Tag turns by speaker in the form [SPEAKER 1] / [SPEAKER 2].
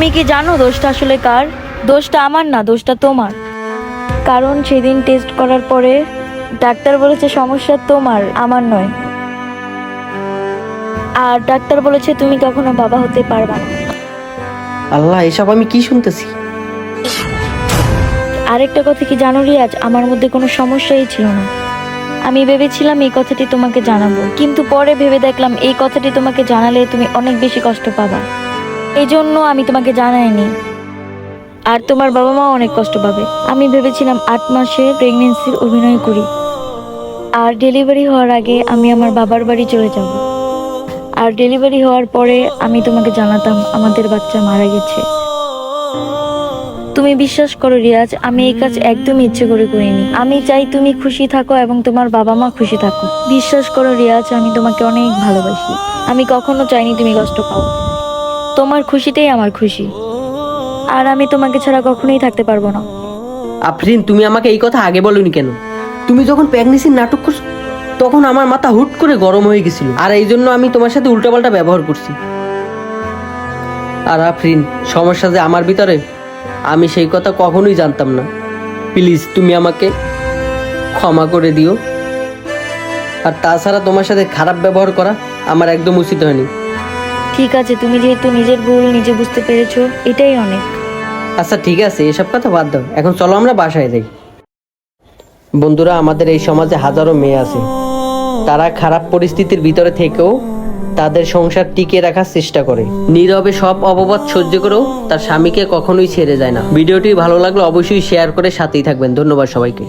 [SPEAKER 1] তুমি কি জানো দোষটা আসলে কার? দোষটা আমার না, দোষটা তোমার। কারণ সেদিন টেস্ট করার পরে ডাক্তার বলেছে সমস্যা তোমার, আমার নয়। আর ডাক্তার বলেছে তুমি কখনো বাবা হতে পারবা না।
[SPEAKER 2] আল্লাহ, এসব আমি কি শুনতেছি?
[SPEAKER 1] আরেকটা কথা কি জানো রিয়াজ, আমার মধ্যে কোনো সমস্যাই ছিল না। আমি ভেবেছিলাম এই কথাটি তোমাকে জানাবো, কিন্তু পরে ভেবে দেখলাম এই কথাটি তোমাকে জানালে তুমি অনেক বেশি কষ্ট পাবা। এই জন্য আমি তোমাকে জানাইনি। আর তোমার বাবা মা অনেক কষ্ট পাবে। আমি ভেবেছিলাম 8 মাসের প্রেগনেন্সির অভিনয় করি, আর ডেলিভারি হওয়ার আগে আমি আমার বাবার বাড়ি চলে যাব। আর ডেলিভারি হওয়ার পরে আমি তোমাকে জানাতাম আমাদের বাচ্চা মারা গেছে। তুমি বিশ্বাস করো রিয়াজ, আমি এই কাজ একদম ইচ্ছে করে করিনি। আমি চাই তুমি খুশি থাকো এবং তোমার বাবা মা খুশি থাকো। বিশ্বাস করো রিয়াজ, আমি তোমাকে অনেক ভালোবাসি। আমি কখনো চাইনি তুমি কষ্ট পাও। তোমার খুশিতেই আমার খুশি। আর আমি তোমাকে ছাড়া কখনোই থাকতে পারবো না।
[SPEAKER 2] আফরিন, তুমি আমাকে এই কথা আগে বলনি কেন? তুমি যখন প্রেগনেন্সির নাটক করছো তখন আমার মাথা হুট করে গরম হয়ে গেছিল, আর এই জন্য আমি তোমার সাথে উল্টাপাল্টা ব্যবহার করছি। আর আফরিন, সমস্যা যে আমার ভিতরে, আমি সেই কথা কখনোই জানতাম না। প্লিজ তুমি আমাকে ক্ষমা করে দিও। আর তাছাড়া তোমার সাথে খারাপ ব্যবহার করা আমার একদম উচিত হয়নি।
[SPEAKER 1] ঠিক আছে, তুমি যেহেতু নিজের ভুল নিজে বুঝতে পেরেছো, এটাই অনেক।
[SPEAKER 2] আচ্ছা ঠিক আছে, এসব কথা বাদ দাও, এখন চলো আমরা বাসায় যাই। বন্ধুরা, আমাদের এই সমাজে হাজারো মেয়ে আছে, তারা খারাপ পরিস্থিতির ভিতরে থেকেও তাদের সংসার টিকিয়ে রাখার চেষ্টা করে, নীরবে সব অপবাদ সহ্য করেও তার স্বামীকে কখনোই ছেড়ে যায় না। ভিডিওটি ভালো লাগলে অবশ্যই শেয়ার করে সাথেই থাকবেন। ধন্যবাদ সবাইকে।